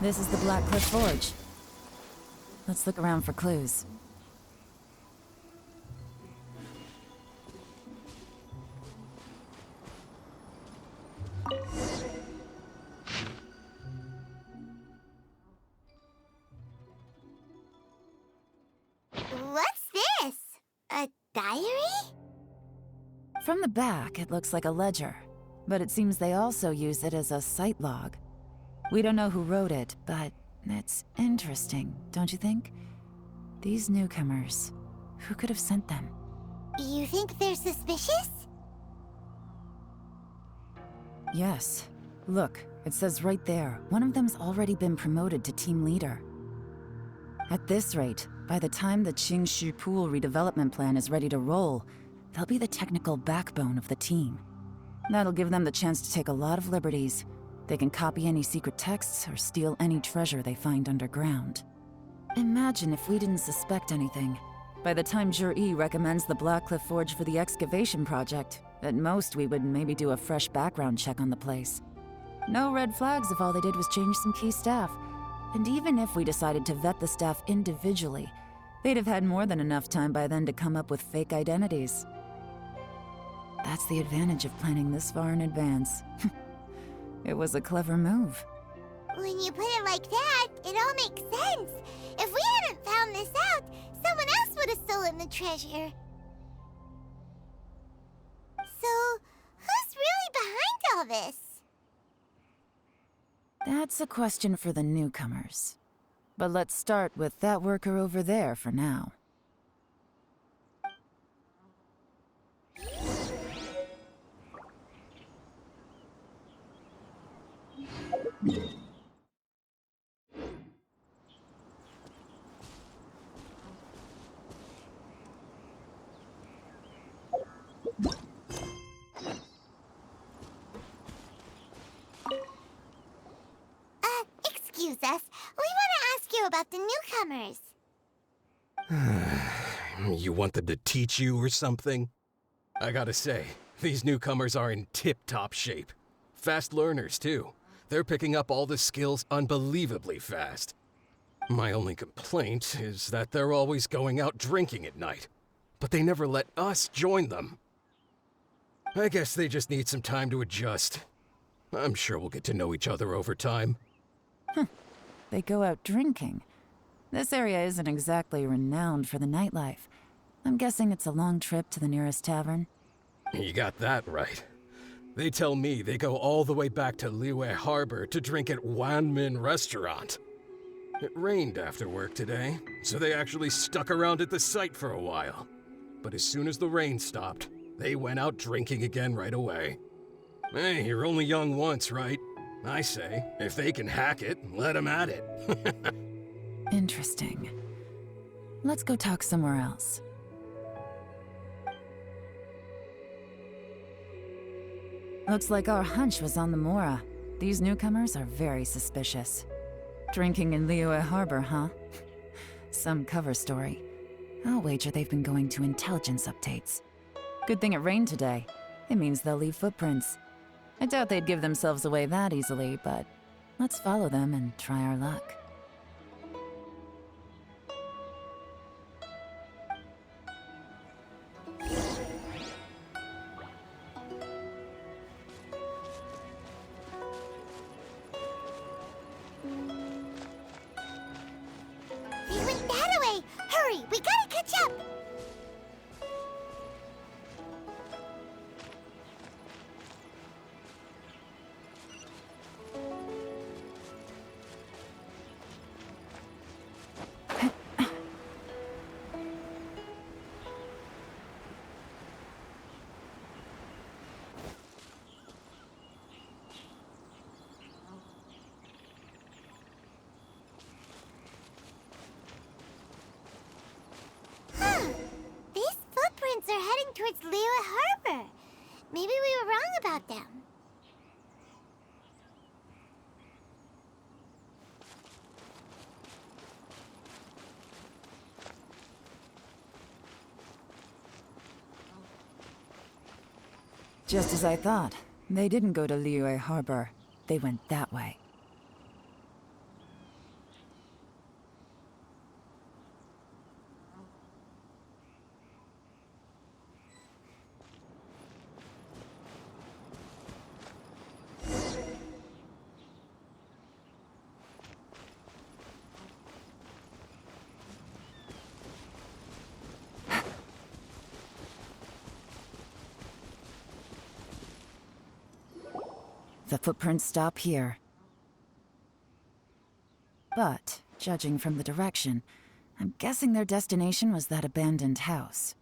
This is the Black Cliff Forge. Let's look around for clues. What's this? A diary? From the back, it looks like a ledger, but it seems they also use it as a site log. We don't know who wrote it, but it's interesting, don't you think? These newcomers, who could have sent them? You think they're suspicious? Yes. Look, it says right there, one of them's already been promoted to team leader. At this rate, by the time the Qingshu Pool redevelopment plan is ready to roll, they'll be the technical backbone of the team. That'll give them the chance to take a lot of liberties. They can copy any secret texts or steal any treasure they find underground. Imagine if we didn't suspect anything. By the time Jur-E recommends the Blackcliff Forge for the excavation project, at most we would maybe do a fresh background check on the place. No red flags if all they did was change some key staff. And even if we decided to vet the staff individually, they'd have had more than enough time by then to come up with fake identities. That's the advantage of planning this far in advance. It was a clever move. When you put it like that, it all makes sense. If we hadn't found this out, someone else would have stolen the treasure. So, who's really behind all this? That's a question for the newcomers. But let's start with that worker over there for now. Excuse us. We want to ask you about the newcomers. You want them to teach you or something? I gotta say, these newcomers are in tip-top shape. Fast learners, too. They're picking up all the skills unbelievably fast. My only complaint is that they're always going out drinking at night. But they never let us join them. I guess they just need some time to adjust. I'm sure we'll get to know each other over time. They go out drinking. This area isn't exactly renowned for the nightlife. I'm guessing it's a long trip to the nearest tavern. You got that right. They tell me they go all the way back to Liyue Harbor to drink at Wanmin Restaurant. It rained after work today, so they actually stuck around at the site for a while. But as soon as the rain stopped, they went out drinking again right away. Hey, you're only young once, right? I say, if they can hack it, let them at it. Interesting. Let's go talk somewhere else. Looks like our hunch was on the Mora. These newcomers are very suspicious. Drinking in Liyue Harbor, huh? Some cover story. I'll wager they've been going to intelligence updates. Good thing it rained today. It means they'll leave footprints. I doubt they'd give themselves away that easily, but let's follow them and try our luck. They went that way! Hurry, we gotta catch up! These footprints are heading towards Liyue Harbor. Maybe we were wrong about them. Just as I thought. They didn't go to Liyue Harbor. They went that way. The footprints stop here. But, judging from the direction, I'm guessing their destination was that abandoned house.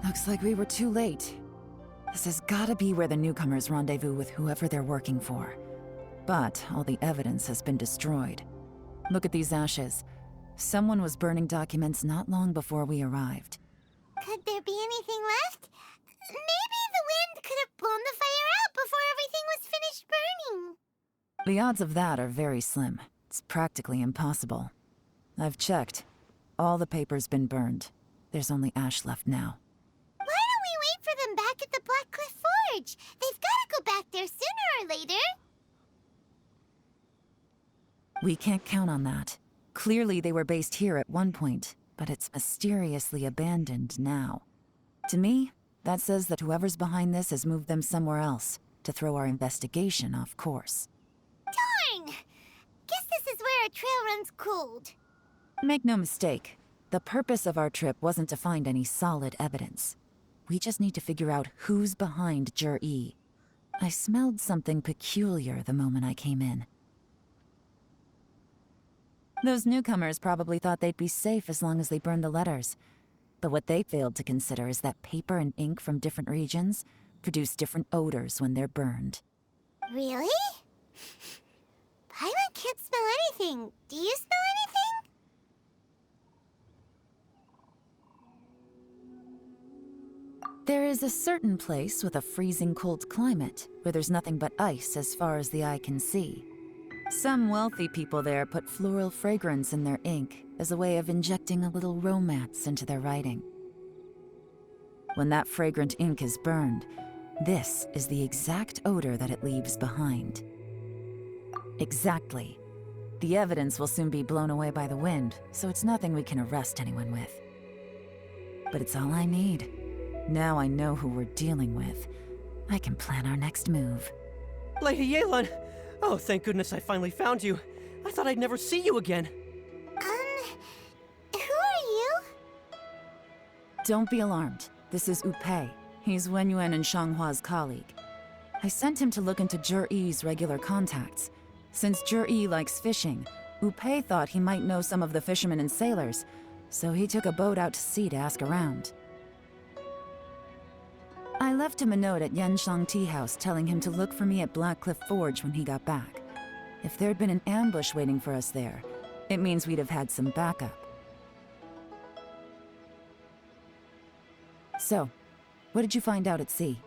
Looks like we were too late. This has gotta be where the newcomers rendezvous with whoever they're working for. But all the evidence has been destroyed. Look at these ashes. Someone was burning documents not long before we arrived. Could there be anything left? Maybe the wind could have blown the fire out before everything was finished burning. The odds of that are very slim. It's practically impossible. I've checked. All the paper's been burned. There's only ash left now. Why don't we wait for them back at the Black Cliff Forge? They've got to go back there sooner or later. We can't count on that. Clearly they were based here at one point, but it's mysteriously abandoned now. To me, that says that whoever's behind this has moved them somewhere else to throw our investigation off course. Darn! Guess this is where our trail runs cold. Make no mistake, the purpose of our trip wasn't to find any solid evidence. We just need to figure out who's behind Jur-E. I smelled something peculiar the moment I came in. Those newcomers probably thought they'd be safe as long as they burned the letters. But what they failed to consider is that paper and ink from different regions produce different odors when they're burned. Really? Paimon can't smell anything. Do you smell anything? There is a certain place with a freezing cold climate where there's nothing but ice as far as the eye can see. Some wealthy people there put floral fragrance in their ink as a way of injecting a little romance into their writing. When that fragrant ink is burned, this is the exact odor that it leaves behind. Exactly. The evidence will soon be blown away by the wind, so it's nothing we can arrest anyone with. But it's all I need. Now I know who we're dealing with. I can plan our next move. Lady Yelan! Oh, thank goodness I finally found you. I thought I'd never see you again. Who are you? Don't be alarmed. This is Upei. He's Wenyuan and Shanghua's colleague. I sent him to look into Jur-E's regular contacts. Since Jur-E likes fishing, Upei thought he might know some of the fishermen and sailors, so he took a boat out to sea to ask around. I left him a note at Yenshang Tea House telling him to look for me at Black Cliff Forge when he got back. If there'd been an ambush waiting for us there, it means we'd have had some backup. So, what did you find out at sea?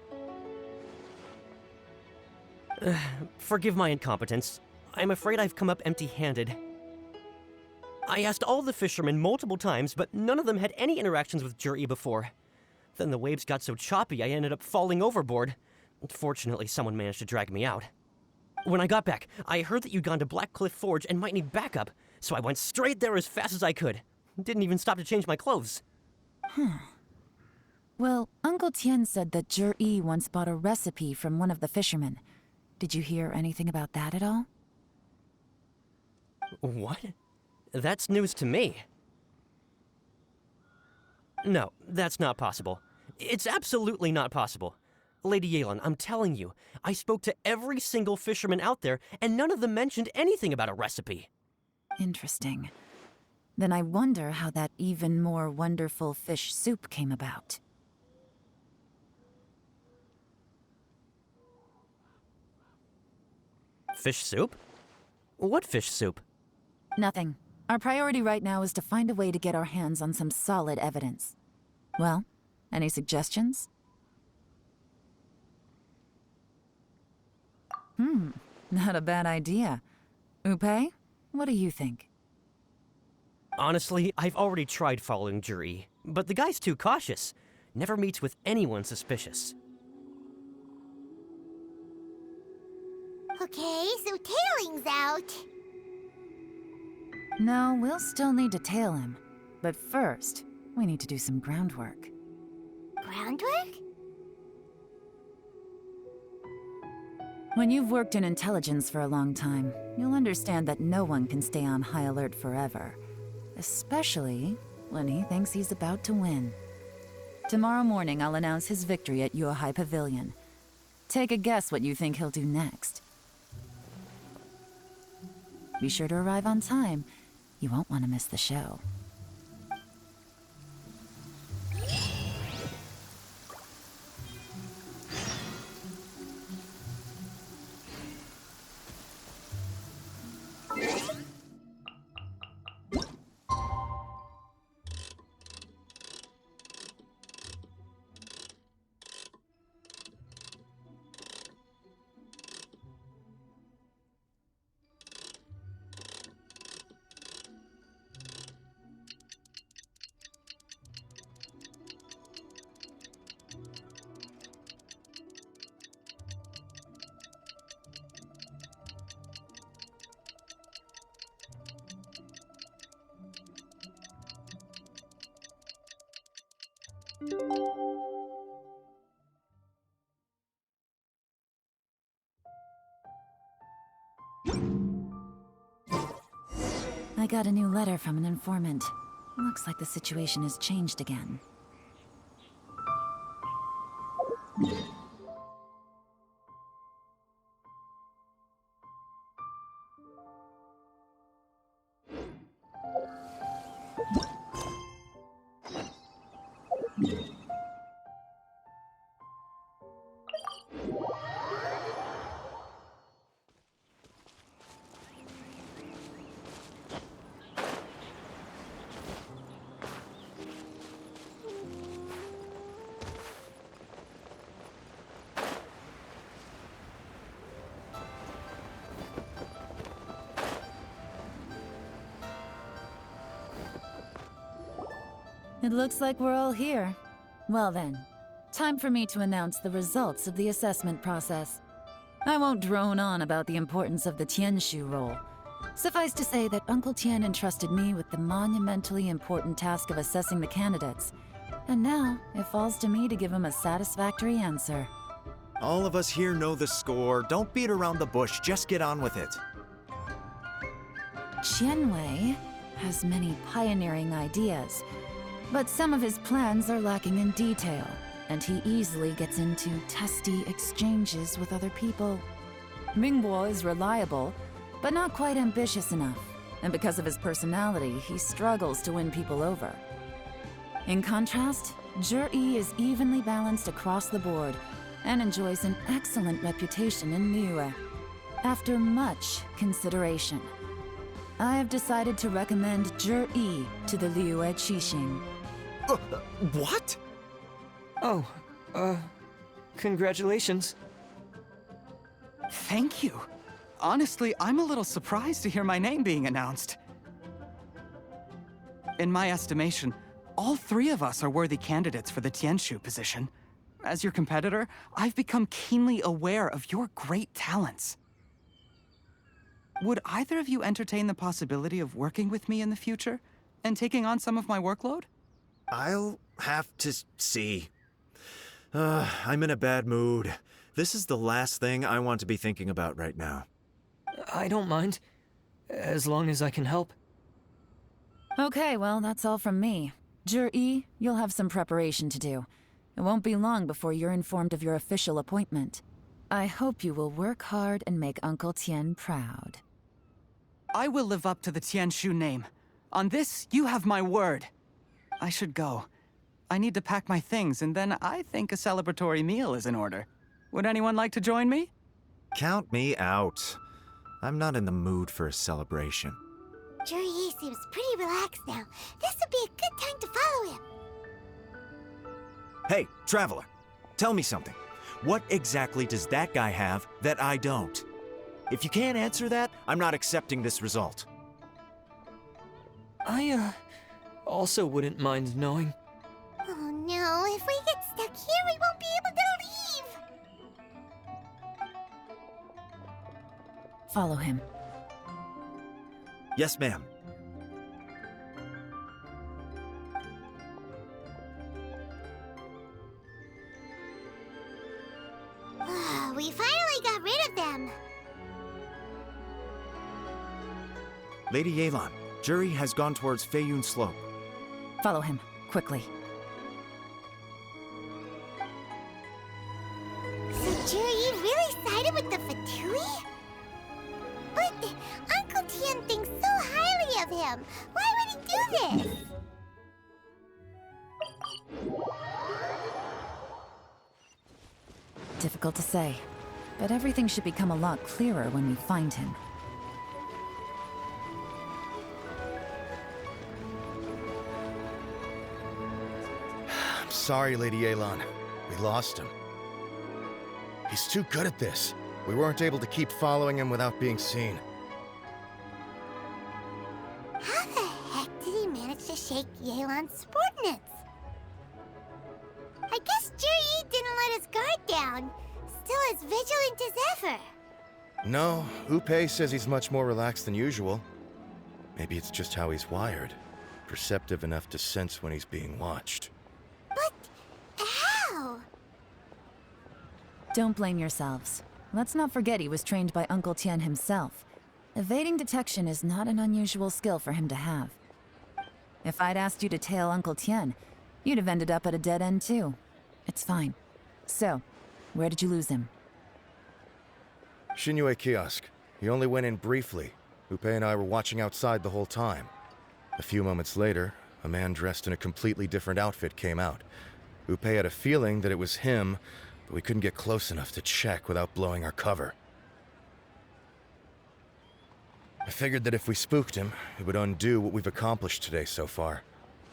Forgive my incompetence. I'm afraid I've come up empty-handed. I asked all the fishermen multiple times, but none of them had any interactions with Jur-E before. Then the waves got so choppy I ended up falling overboard. Fortunately, someone managed to drag me out. When I got back, I heard that you'd gone to Black Cliff Forge and might need backup, so I went straight there as fast as I could. Didn't even stop to change my clothes. Well, Uncle Tien said that Jur-E once bought a recipe from one of the fishermen. Did you hear anything about that at all? What? That's news to me. No, that's not possible. It's absolutely not possible. Lady Yelan, I'm telling you, I spoke to every single fisherman out there, and none of them mentioned anything about a recipe. Interesting. Then I wonder how that even more wonderful fish soup came about. Fish soup? What fish soup? Nothing. Our priority right now is to find a way to get our hands on some solid evidence. Well, any suggestions? Not a bad idea. Upe, what do you think? Honestly, I've already tried following Juri, but the guy's too cautious. Never meets with anyone suspicious. Okay, so tailing's out. No, we'll still need to tail him. But first, we need to do some groundwork. Groundwork? When you've worked in intelligence for a long time, you'll understand that no one can stay on high alert forever. Especially when he thinks he's about to win. Tomorrow morning, I'll announce his victory at Yohai Pavilion. Take a guess what you think he'll do next. Be sure to arrive on time. You won't want to miss the show. I got a new letter from an informant. Looks like the situation has changed again. It looks like we're all here. Well then, time for me to announce the results of the assessment process. I won't drone on about the importance of the Tianshu role. Suffice to say that Uncle Tian entrusted me with the monumentally important task of assessing the candidates. And now, it falls to me to give him a satisfactory answer. All of us here know the score. Don't beat around the bush, just get on with it. Qianwei has many pioneering ideas, but some of his plans are lacking in detail, and he easily gets into testy exchanges with other people. Mingguo is reliable, but not quite ambitious enough, and because of his personality, he struggles to win people over. In contrast, Zhi is evenly balanced across the board, and enjoys an excellent reputation in Liyue. After much consideration, I have decided to recommend Zhi to the Liyue Qixing. What? Oh, congratulations. Thank you. Honestly, I'm a little surprised to hear my name being announced. In my estimation, all three of us are worthy candidates for the Tianshu position. As your competitor, I've become keenly aware of your great talents. Would either of you entertain the possibility of working with me in the future and taking on some of my workload? I'll have to see. I'm in a bad mood. This is the last thing I want to be thinking about right now. I don't mind, as long as I can help. Okay, well, that's all from me. Zhi, you'll have some preparation to do. It won't be long before you're informed of your official appointment. I hope you will work hard and make Uncle Tian proud. I will live up to the Tianshu name. On this, you have my word. I should go. I need to pack my things, and then I think a celebratory meal is in order. Would anyone like to join me? Count me out. I'm not in the mood for a celebration. Juri seems pretty relaxed now. This would be a good time to follow him. Hey, Traveler, tell me something. What exactly does that guy have that I don't? If you can't answer that, I'm not accepting this result. I, also wouldn't mind knowing. Oh no, if we get stuck here, we won't be able to leave! Follow him. Yes, ma'am. We finally got rid of them. Lady Yelan, Juri has gone towards Feiyun Slope. Follow him, quickly. So Juri really sided with the Fatui? But Uncle Tian thinks so highly of him. Why would he do this? Difficult to say, but everything should become a lot clearer when we find him. I'm sorry, Lady Yelan. We lost him. He's too good at this. We weren't able to keep following him without being seen. How the heck did he manage to shake Yelan's subordinates? I guess Juri didn't let his guard down. Still as vigilant as ever. No, Upe says he's much more relaxed than usual. Maybe it's just how he's wired. Perceptive enough to sense when he's being watched. But how? Don't blame yourselves. Let's not forget he was trained by Uncle Tian himself. Evading detection is not an unusual skill for him to have. If I'd asked you to tail Uncle Tian, you'd have ended up at a dead end too. It's fine. So, where did you lose him? Shinyue kiosk. He only went in briefly. Upe and I were watching outside the whole time. A few moments later, a man dressed in a completely different outfit came out. Upe had a feeling that it was him, but we couldn't get close enough to check without blowing our cover. I figured that if we spooked him, it would undo what we've accomplished today so far.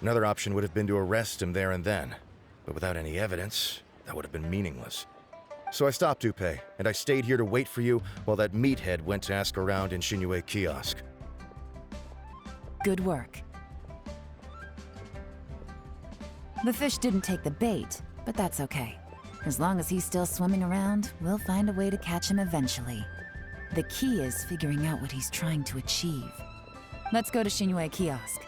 Another option would have been to arrest him there and then, but without any evidence, that would have been meaningless. So I stopped Upe, and I stayed here to wait for you while that meathead went to ask around in Shinyue kiosk. Good work. The fish didn't take the bait, but that's okay. As long as he's still swimming around, we'll find a way to catch him eventually. The key is figuring out what he's trying to achieve. Let's go to Shinyue kiosk.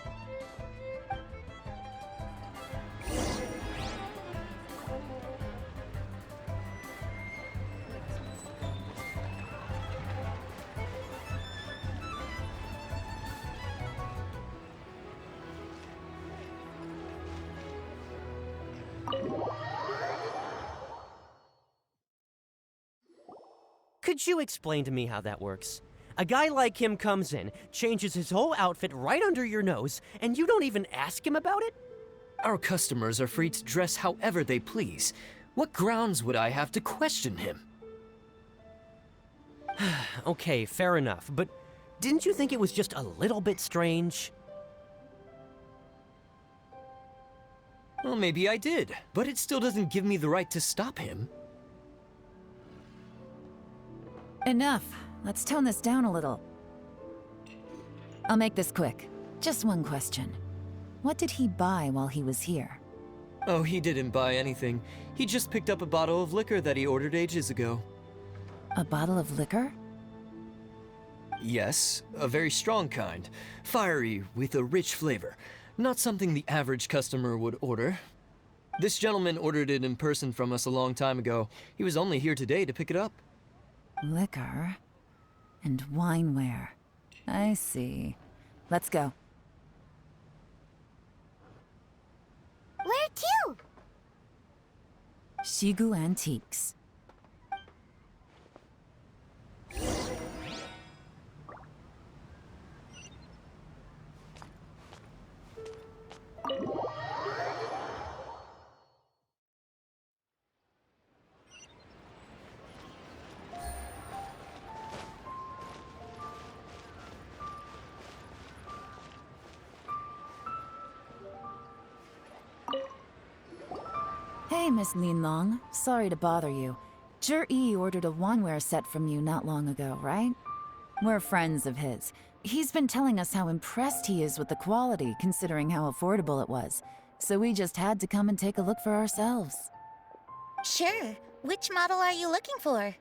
Could you explain to me how that works? A guy like him comes in, changes his whole outfit right under your nose, and you don't even ask him about it? Our customers are free to dress however they please. What grounds would I have to question him? Okay, fair enough, but didn't you think it was just a little bit strange? Well, maybe I did, but it still doesn't give me the right to stop him. Enough. Let's tone this down a little. I'll make this quick. Just one question. What did he buy while he was here? Oh, he didn't buy anything. He just picked up a bottle of liquor that he ordered ages ago. A bottle of liquor? Yes, a very strong kind. Fiery, with a rich flavor. Not something the average customer would order. This gentleman ordered it in person from us a long time ago. He was only here today to pick it up. Liquor and wineware. I see. Let's go. Where to? Shigu Antiques. Hey, Miss Linlong. Sorry to bother you. Zhi ordered a wanware set from you not long ago, right? We're friends of his. He's been telling us how impressed he is with the quality, considering how affordable it was. So we just had to come and take a look for ourselves. Sure. Which model are you looking for?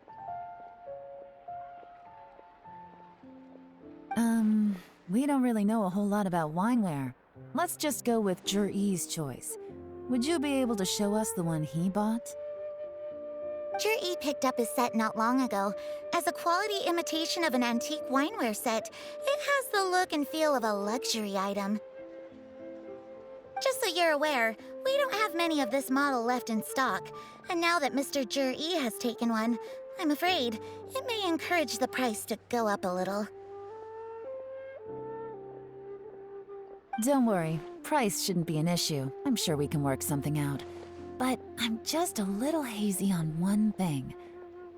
We don't really know a whole lot about wineware. Let's just go with Zhi's choice. Would you be able to show us the one he bought? Zhi picked up his set not long ago. As a quality imitation of an antique wineware set, it has the look and feel of a luxury item. Just so you're aware, we don't have many of this model left in stock. And now that Mr. Zhi has taken one, I'm afraid it may encourage the price to go up a little. Don't worry, price shouldn't be an issue. I'm sure we can work something out. But I'm just a little hazy on one thing.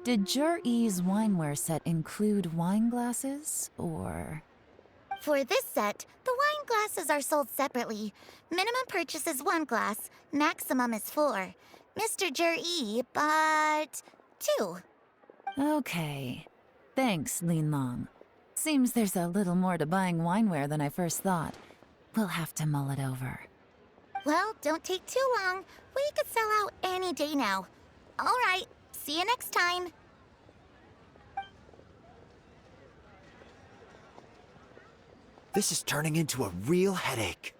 Did Zhi's wineware set include wine glasses, or...? For this set, the wine glasses are sold separately. Minimum purchase is 1 glass, maximum is 4. Mr. Zhi bought 2. Okay. Thanks, Linlong. Seems there's a little more to buying wineware than I first thought. We'll have to mull it over. Well, don't take too long. We could sell out any day now. All right, see you next time. This is turning into a real headache.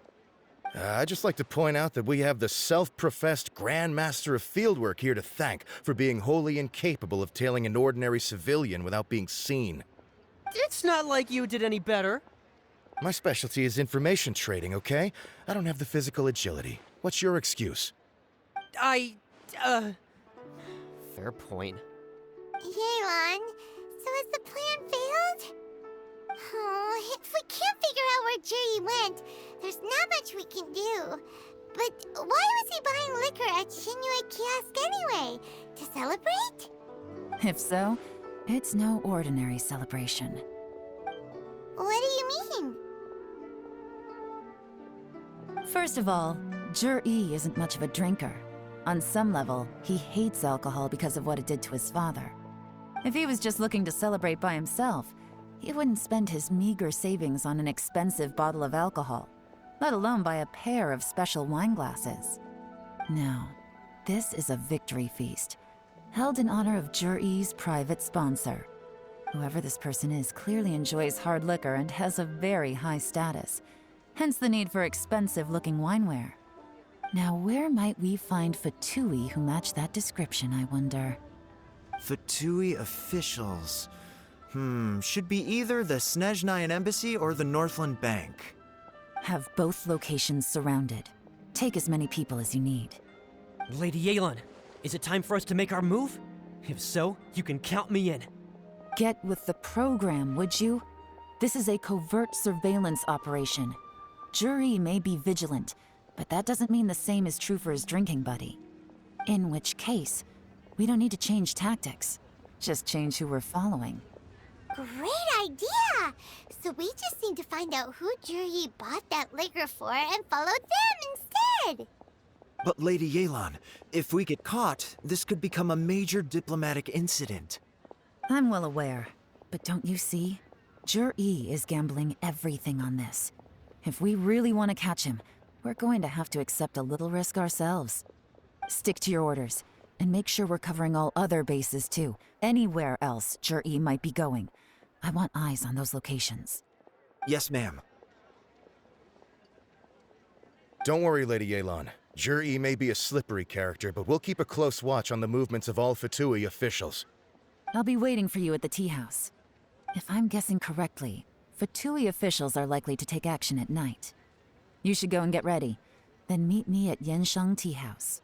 I'd just like to point out that we have the self-professed Grand Master of Fieldwork here to thank for being wholly incapable of tailing an ordinary civilian without being seen. It's not like you did any better. My specialty is information trading, okay? I don't have the physical agility. What's your excuse? Fair point. Yelan, so has the plan failed? Oh, if we can't figure out where Zhi went, there's not much we can do. But why was he buying liquor at Shinue Kiosk anyway? To celebrate? If so, it's no ordinary celebration. What do you mean? First of all, Zhi isn't much of a drinker. On some level, he hates alcohol because of what it did to his father. If he was just looking to celebrate by himself, he wouldn't spend his meager savings on an expensive bottle of alcohol, let alone buy a pair of special wine glasses. No, this is a victory feast, held in honor of Zhi's private sponsor. Whoever this person is clearly enjoys hard liquor and has a very high status, hence the need for expensive-looking wineware. Now, where might we find Fatui who match that description, I wonder? Fatui officials. Should be either the Snezhnayan Embassy or the Northland Bank. Have both locations surrounded. Take as many people as you need. Lady Yelan, is it time for us to make our move? If so, you can count me in. Get with the program, would you? This is a covert surveillance operation. Zhi may be vigilant, but that doesn't mean the same is true for his drinking buddy. In which case, we don't need to change tactics. Just change who we're following. Great idea! So we just need to find out who Zhi bought that liquor for and follow them instead! But Lady Yelan, if we get caught, this could become a major diplomatic incident. I'm well aware, but don't you see? Zhi is gambling everything on this. If we really want to catch him, we're going to have to accept a little risk ourselves. Stick to your orders, and make sure we're covering all other bases too. Anywhere else Zhi might be going. I want eyes on those locations. Yes, ma'am. Don't worry, Lady Yelan. Zhi may be a slippery character, but we'll keep a close watch on the movements of all Fatui officials. I'll be waiting for you at the tea house. If I'm guessing correctly, Fatui officials are likely to take action at night. You should go and get ready. Then meet me at Yenshang Tea House.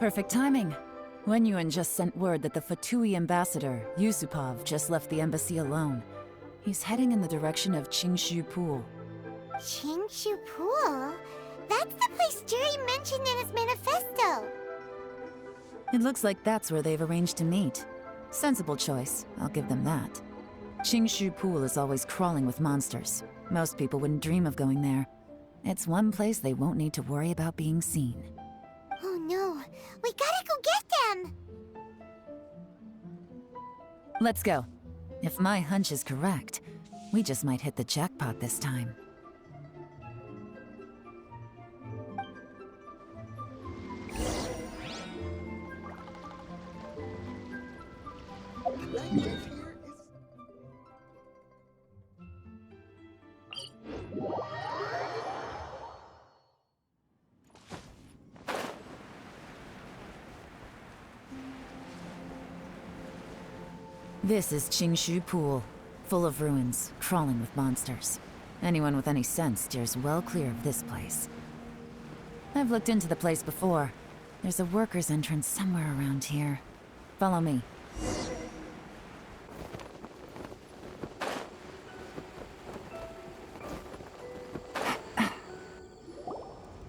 Perfect timing. Wenyuan just sent word that the Fatui ambassador, Yusupov, just left the embassy alone. He's heading in the direction of Qingshu Pool. Qingshu Pool? That's the place Jerry mentioned in his manifesto. It looks like that's where they've arranged to meet. Sensible choice, I'll give them that. Qingshu Pool is always crawling with monsters. Most people wouldn't dream of going there. It's one place they won't need to worry about being seen. Oh no, we gotta go get them! Let's go. If my hunch is correct, we just might hit the jackpot this time. This is Qingshu Pool, full of ruins, crawling with monsters. Anyone with any sense steers well clear of this place. I've looked into the place before. There's a worker's entrance somewhere around here. Follow me.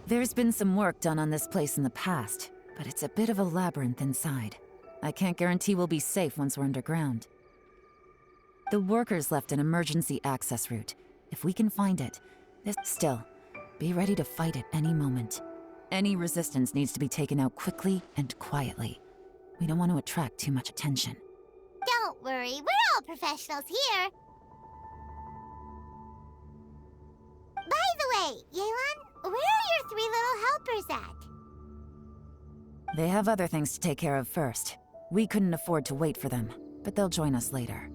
There's been some work done on this place in the past, but it's a bit of a labyrinth inside. I can't guarantee we'll be safe once we're underground. The workers left an emergency access route. If we can find it, Still, be ready to fight at any moment. Any resistance needs to be taken out quickly and quietly. We don't want to attract too much attention. Don't worry, we're all professionals here. By the way, Yelan, where are your 3 little helpers at? They have other things to take care of first. We couldn't afford to wait for them, but they'll join us later.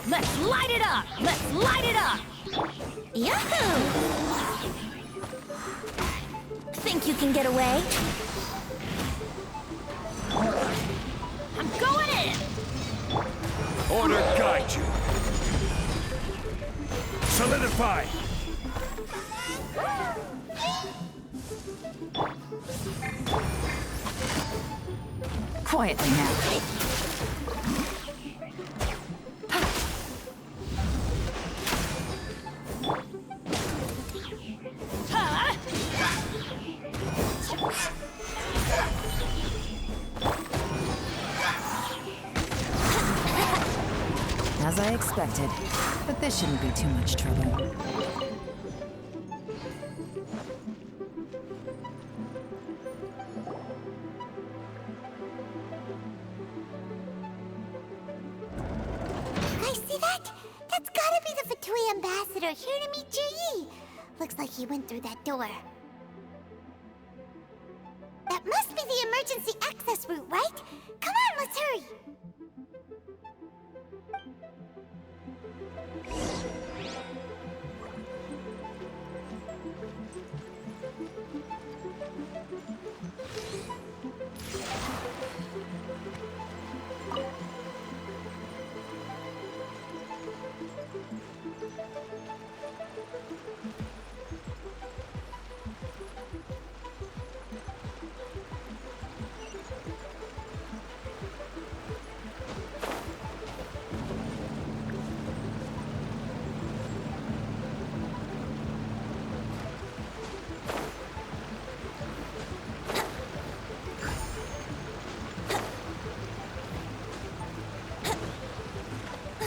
Let's light it up! Let's light it up! Yahoo! Think you can get away? I'm going in! Order guide you. Solidify. Quietly now. As I expected, but this shouldn't be too much trouble. You guys see that? That's gotta be the Fatui ambassador here to meet Ji. Looks like he went through that door. That must be the emergency access route, right? Come on, let's hurry!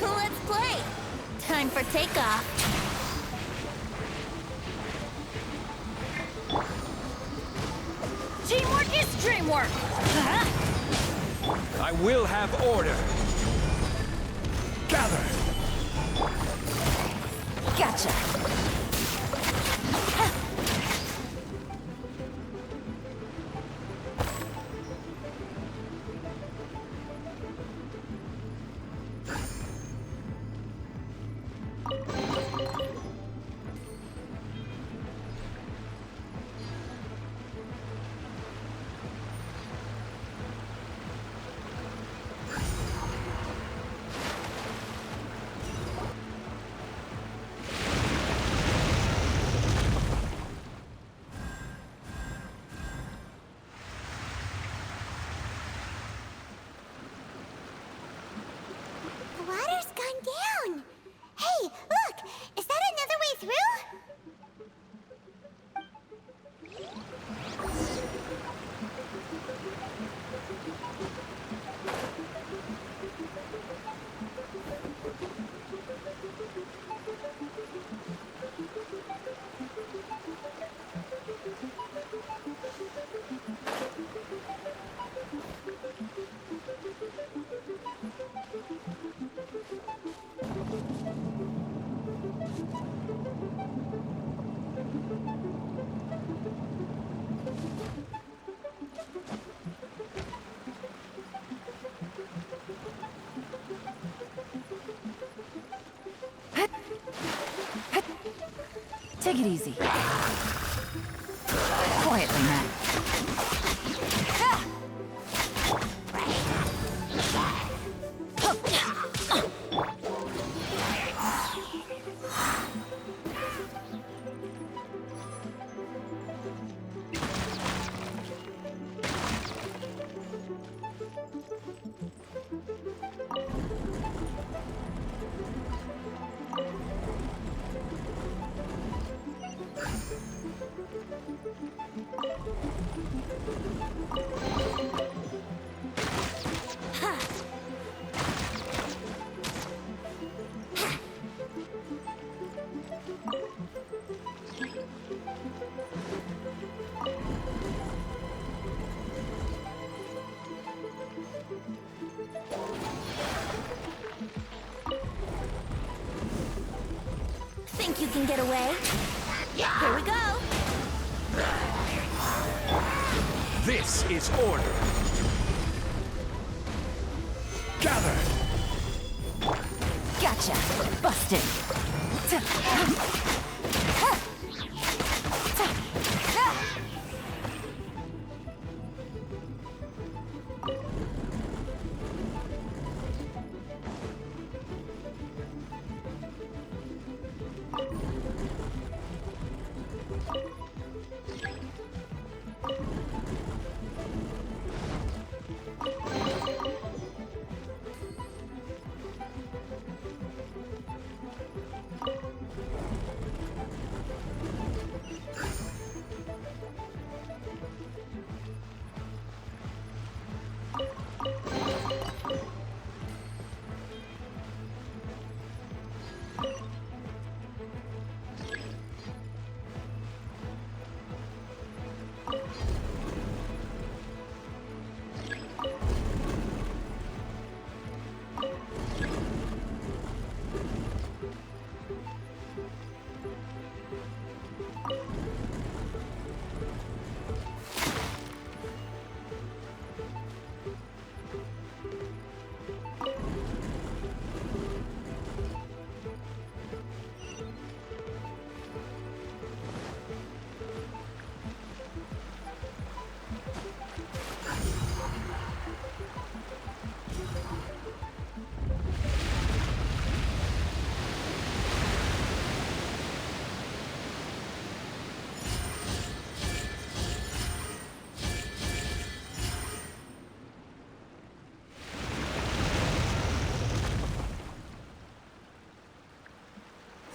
Let's play! Time for takeoff. Teamwork is dreamwork! I will have order. Gather. Gotcha! The water's gone down. Hey, look! Is that another way through? Take it easy. Quietly, man. Think you can get away? Here we go! This is order. Gather. Gotcha! Busted!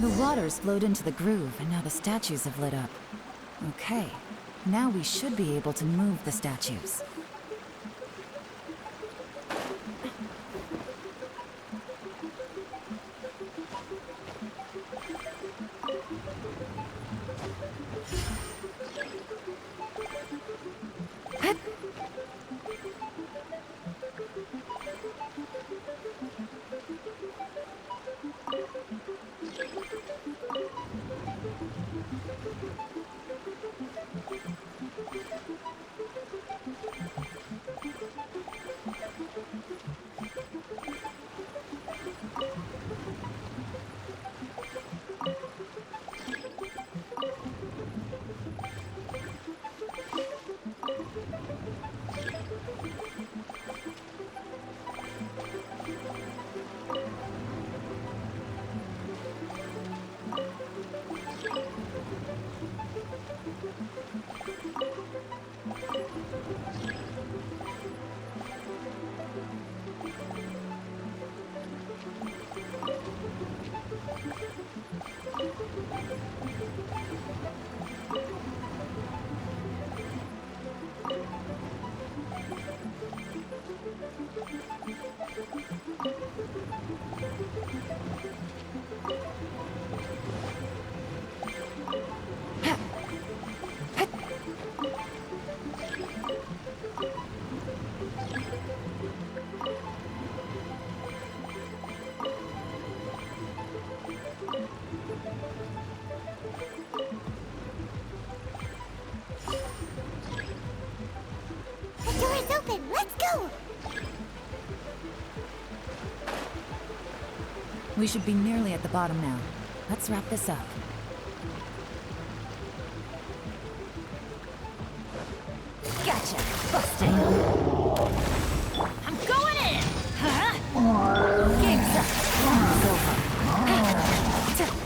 The water's flowed into the groove, and now the statues have lit up. Okay, now we should be able to move the statues. Let's go! We should be nearly at the bottom now. Let's wrap this up. Gotcha. Busted. I'm going in! Huh? Game's up. It's over.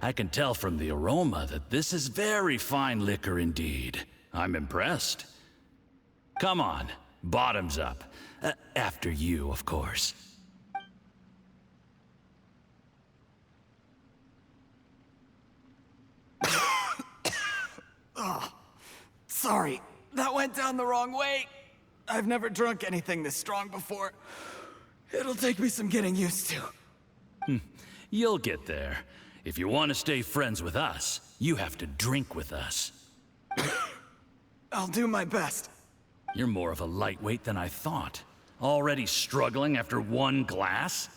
I can tell from the aroma that this is very fine liquor indeed. I'm impressed. Come on, bottoms up. After you, of course. Sorry, that went down the wrong way. I've never drunk anything this strong before. It'll take me some getting used to. You'll get there. If you want to stay friends with us, you have to drink with us. I'll do my best. You're more of a lightweight than I thought. Already struggling after one glass?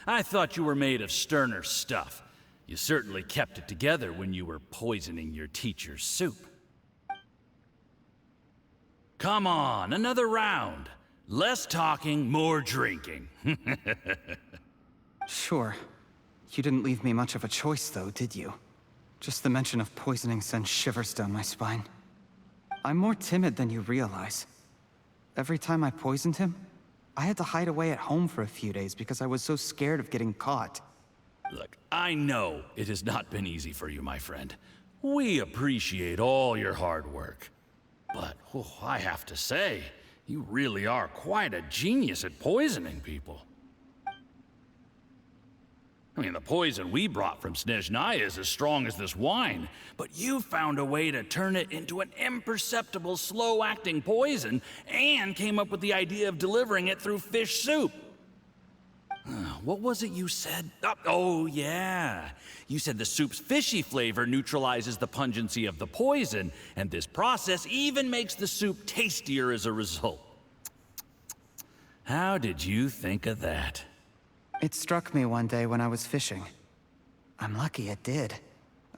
I thought you were made of sterner stuff. You certainly kept it together when you were poisoning your teacher's soup. Come on, another round. Less talking, more drinking. Sure. You didn't leave me much of a choice, though, did you? Just the mention of poisoning sends shivers down my spine. I'm more timid than you realize. Every time I poisoned him, I had to hide away at home for a few days because I was so scared of getting caught. Look, I know it has not been easy for you, my friend. We appreciate all your hard work. But, I have to say, you really are quite a genius at poisoning people. I mean, the poison we brought from Snezhnaya is as strong as this wine, but you found a way to turn it into an imperceptible, slow-acting poison, and came up with the idea of delivering it through fish soup. What was it you said? Oh, yeah. You said the soup's fishy flavor neutralizes the pungency of the poison, and this process even makes the soup tastier as a result. How did you think of that? It struck me one day when I was fishing. I'm lucky it did.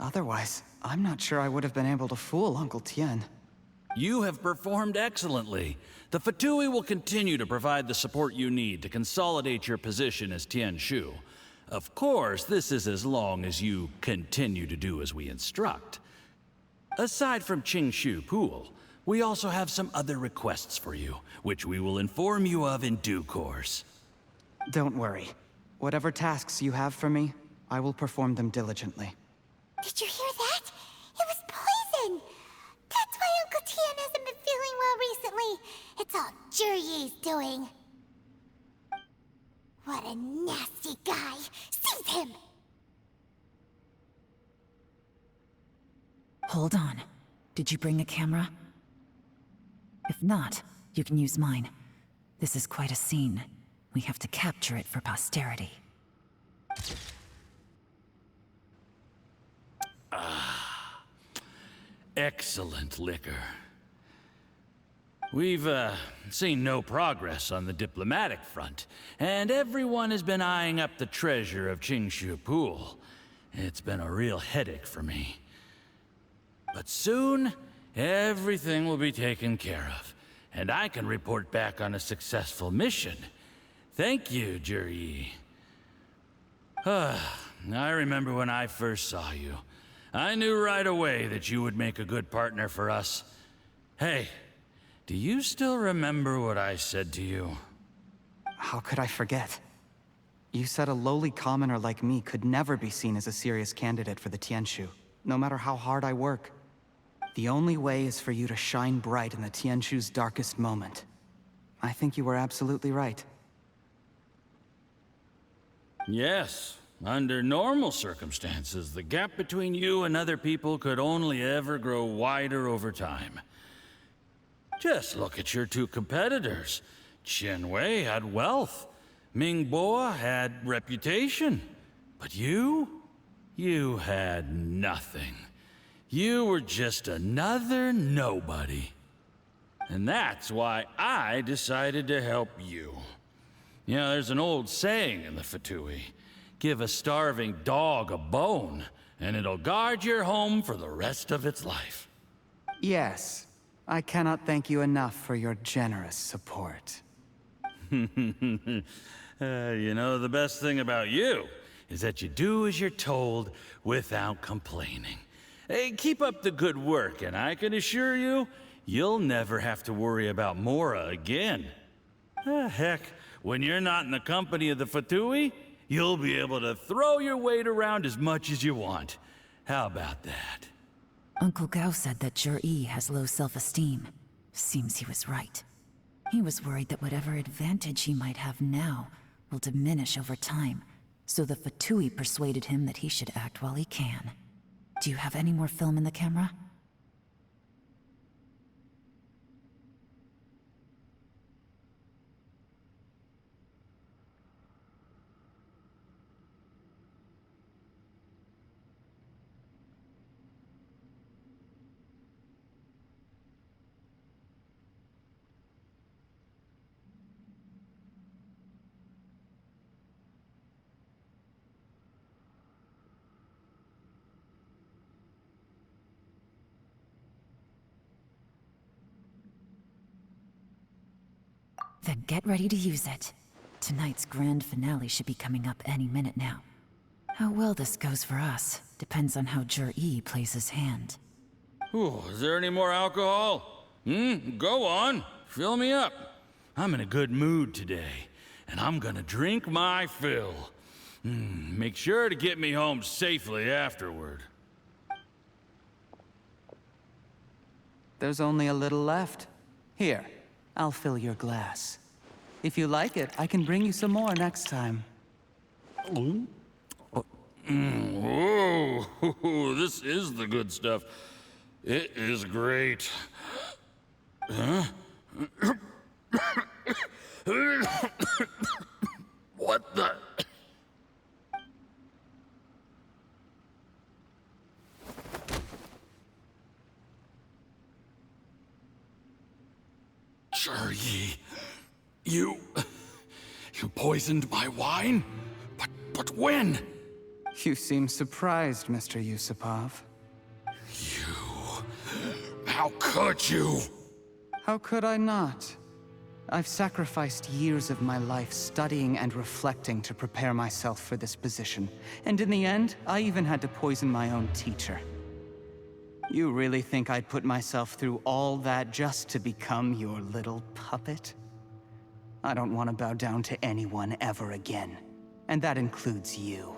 Otherwise, I'm not sure I would have been able to fool Uncle Tien. You have performed excellently. The Fatui will continue to provide the support you need to consolidate your position as Tien Shu. Of course, this is as long as you continue to do as we instruct. Aside from Qingshu Pool, we also have some other requests for you, which we will inform you of in due course. Don't worry. Whatever tasks you have for me, I will perform them diligently. Did you hear that? It was poison! That's why Uncle Tien hasn't been feeling well recently. It's all Jurye's doing. What a nasty guy! Seize him! Hold on. Did you bring a camera? If not, you can use mine. This is quite a scene. We have to capture it for posterity. Excellent liquor. We've, seen no progress on the diplomatic front, and everyone has been eyeing up the treasure of Qingshu Pool. It's been a real headache for me. But soon, everything will be taken care of, and I can report back on a successful mission. Thank you, Jurye. I remember when I first saw you. I knew right away that you would make a good partner for us. Hey, do you still remember what I said to you? How could I forget? You said a lowly commoner like me could never be seen as a serious candidate for the Tianshu, no matter how hard I work. The only way is for you to shine bright in the Tianshu's darkest moment. I think you were absolutely right. Yes, Under normal circumstances, the gap between you and other people could only ever grow wider over time. Just look at your two competitors. Chen Wei had wealth. Ming Boa had reputation. But you had nothing. You were just another nobody. And that's why I decided to help you. You know, there's an old saying in the Fatui. Give a starving dog a bone, and it'll guard your home for the rest of its life. Yes. I cannot thank you enough for your generous support. You know, the best thing about you is that you do as you're told without complaining. Hey, keep up the good work, and I can assure you, you'll never have to worry about Mora again. Heck, when you're not in the company of the Fatui, you'll be able to throw your weight around as much as you want. How about that? Uncle Gao said that Zhi has low self-esteem. Seems he was right. He was worried that whatever advantage he might have now will diminish over time, so the Fatui persuaded him that he should act while he can. Do you have any more film in the camera? Then get ready to use it. Tonight's grand finale should be coming up any minute now. How well this goes for us depends on how Zhi plays his hand. Ooh, is there any more alcohol? Go on. Fill me up. I'm in a good mood today, and I'm gonna drink my fill. Make sure to get me home safely afterward. There's only a little left. Here, I'll fill your glass. If you like it, I can bring you some more next time. Whoa, this is the good stuff. It is great. Huh? What the? Zhi, you poisoned my wine? But when? You seem surprised, Mr. Yusupov. How could you? How could I not? I've sacrificed years of my life studying and reflecting to prepare myself for this position. And in the end, I even had to poison my own teacher. You really think I'd put myself through all that just to become your little puppet? I don't want to bow down to anyone ever again. And that includes you.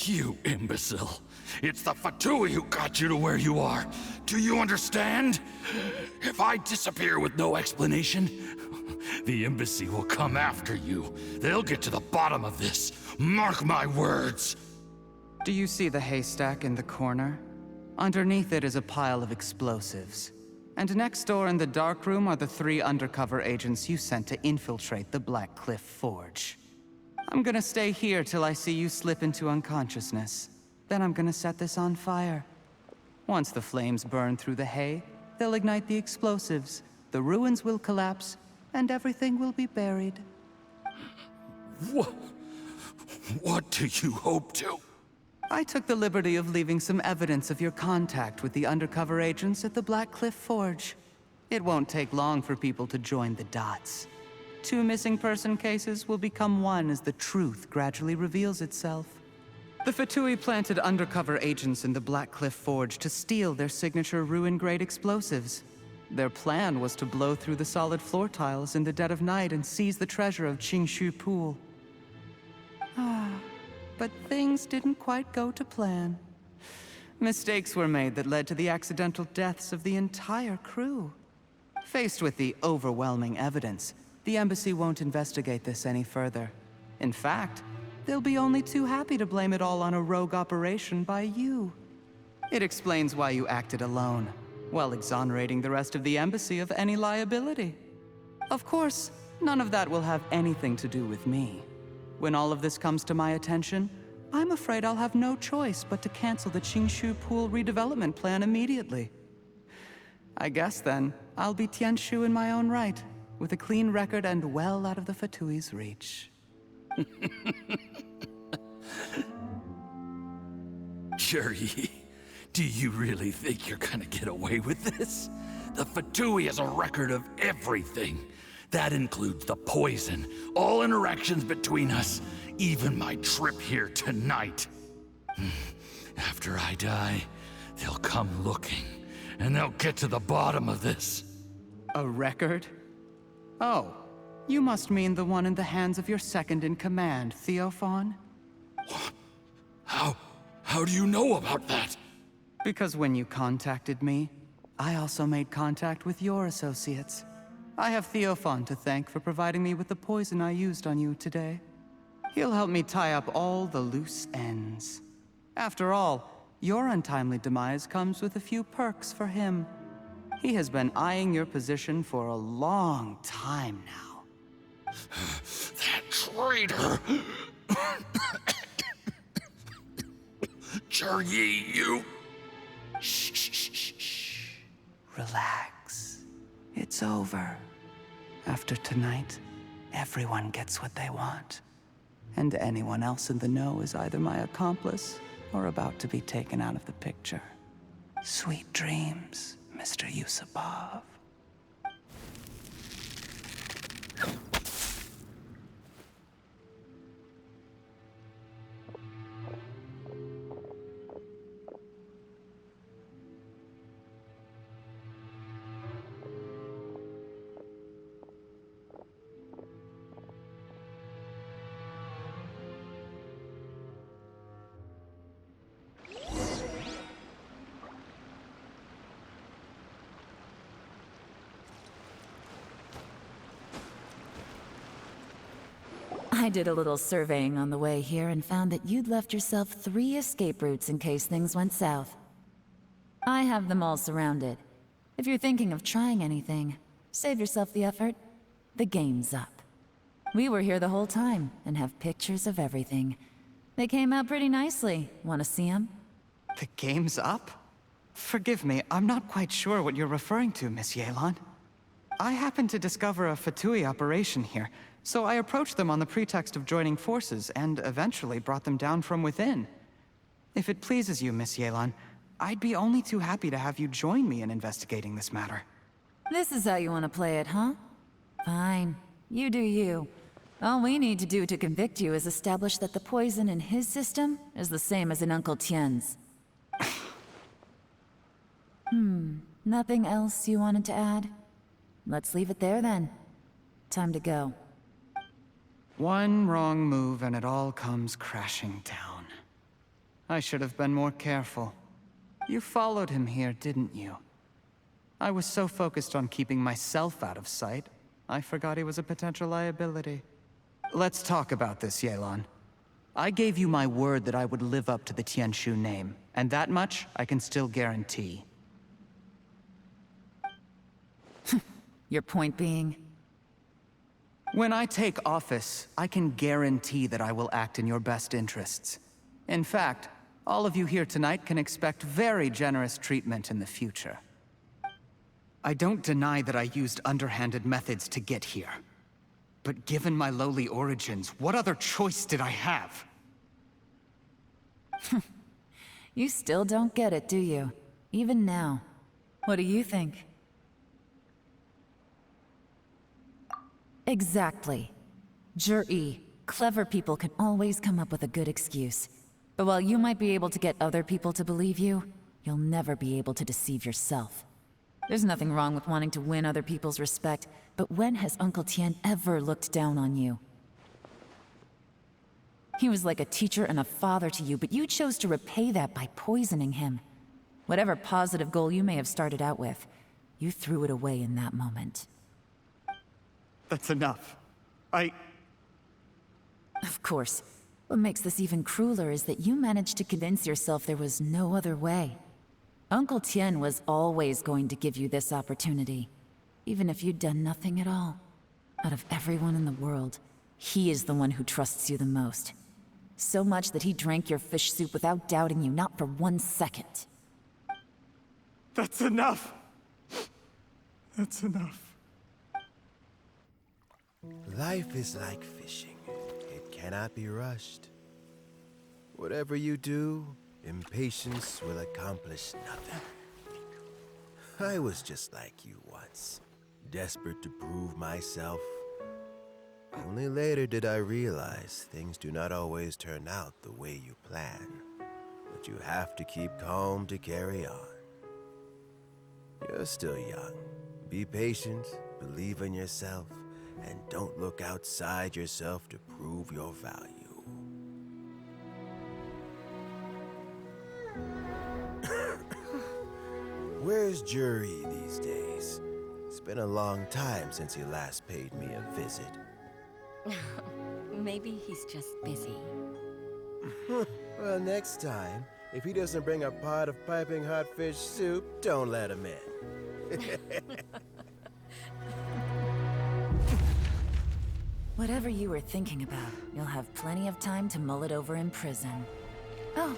You imbecile. It's the Fatui who got you to where you are. Do you understand? If I disappear with no explanation, the embassy will come after you. They'll get to the bottom of this. Mark my words. Do you see the haystack in the corner? Underneath it is a pile of explosives. And next door in the dark room are the 3 undercover agents you sent to infiltrate the Black Cliff Forge. I'm gonna stay here till I see you slip into unconsciousness. Then I'm gonna set this on fire. Once the flames burn through the hay, they'll ignite the explosives, the ruins will collapse, and everything will be buried. What do you hope to? I took the liberty of leaving some evidence of your contact with the undercover agents at the Black Cliff Forge. It won't take long for people to join the dots. 2 missing person cases will become one as the truth gradually reveals itself. The Fatui planted undercover agents in the Black Cliff Forge to steal their signature ruin-grade explosives. Their plan was to blow through the solid floor tiles in the dead of night and seize the treasure of Qingshu Pool. But things didn't quite go to plan. Mistakes were made that led to the accidental deaths of the entire crew. Faced with the overwhelming evidence, the embassy won't investigate this any further. In fact, they'll be only too happy to blame it all on a rogue operation by you. It explains why you acted alone, while exonerating the rest of the embassy of any liability. Of course, none of that will have anything to do with me. When all of this comes to my attention, I'm afraid I'll have no choice but to cancel the Qingshu Pool redevelopment plan immediately. I guess then, I'll be Tianshu in my own right, with a clean record and well out of the Fatui's reach. Jerry, do you really think you're gonna get away with this? The Fatui has a record of everything. That includes the poison, all interactions between us, even my trip here tonight. After I die, they'll come looking, and they'll get to the bottom of this. A record? Oh, you must mean the one in the hands of your second-in-command, Theophan? How do you know about that? Because when you contacted me, I also made contact with your associates. I have Theophan to thank for providing me with the poison I used on you today. He'll help me tie up all the loose ends. After all, your untimely demise comes with a few perks for him. He has been eyeing your position for a long time now. That traitor! Jerry, you... Shh. Relax. It's over. After tonight, everyone gets what they want. And anyone else in the know is either my accomplice or about to be taken out of the picture. Sweet dreams, Mr. Yusupov. I did a little surveying on the way here and found that you'd left yourself 3 escape routes in case things went south. I have them all surrounded. If you're thinking of trying anything, save yourself the effort. The game's up. We were here the whole time and have pictures of everything. They came out pretty nicely. Want to see them? The game's up? Forgive me, I'm not quite sure what you're referring to, Miss Yelan. I happened to discover a Fatui operation here, so I approached them on the pretext of joining forces and eventually brought them down from within. If it pleases you, Miss Yelan, I'd be only too happy to have you join me in investigating this matter. This is how you want to play it, huh? Fine. You do you. All we need to do to convict you is establish that the poison in his system is the same as in Uncle Tien's. Nothing else you wanted to add? Let's leave it there then. Time to go. One wrong move and it all comes crashing down. I should have been more careful. You followed him here, didn't you? I was so focused on keeping myself out of sight, I forgot he was a potential liability. Let's talk about this, Yelan. I gave you my word that I would live up to the Tianshu name, and that much I can still guarantee. Your point being? When I take office, I can guarantee that I will act in your best interests. In fact, all of you here tonight can expect very generous treatment in the future. I don't deny that I used underhanded methods to get here. But given my lowly origins, what other choice did I have? You still don't get it, do you? Even now. What do you think? Exactly. Jur-E, clever people can always come up with a good excuse. But while you might be able to get other people to believe you, you'll never be able to deceive yourself. There's nothing wrong with wanting to win other people's respect, but when has Uncle Tien ever looked down on you? He was like a teacher and a father to you, but you chose to repay that by poisoning him. Whatever positive goal you may have started out with, you threw it away in that moment. That's enough. Of Of course. What makes this even crueler is that you managed to convince yourself there was no other way. Uncle Tien was always going to give you this opportunity, even if you'd done nothing at all. Out of everyone in the world, he is the one who trusts you the most. So much that he drank your fish soup without doubting you, not for 1 second. That's enough! That's enough. Life is like fishing. It cannot be rushed. Whatever you do, impatience will accomplish nothing. I was just like you once, desperate to prove myself. Only later did I realize things do not always turn out the way you plan, but you have to keep calm to carry on. You're still young. Be patient, believe in yourself, and don't look outside yourself to prove your value. Where's Jury these days? It's been a long time since he last paid me a visit. Maybe he's just busy. Well, next time, if he doesn't bring a pot of piping hot fish soup, don't let him in. Whatever you were thinking about, you'll have plenty of time to mull it over in prison. Oh,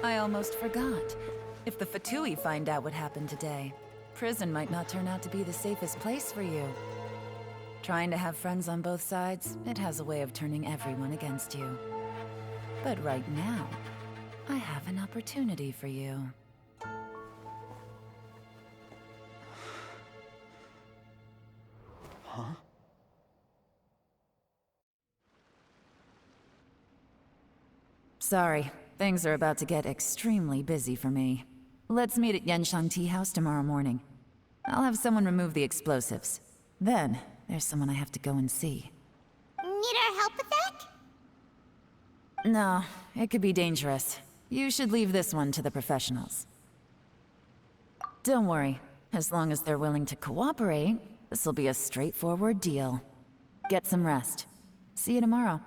I almost forgot. If the Fatui find out what happened today, prison might not turn out to be the safest place for you. Trying to have friends on both sides, it has a way of turning everyone against you. But right now, I have an opportunity for you. Huh? Sorry, things are about to get extremely busy for me. Let's meet at Yenshan Tea House tomorrow morning. I'll have someone remove the explosives. Then, there's someone I have to go and see. Need our help with that? No, it could be dangerous. You should leave this one to the professionals. Don't worry. As long as they're willing to cooperate, this'll be a straightforward deal. Get some rest. See you tomorrow.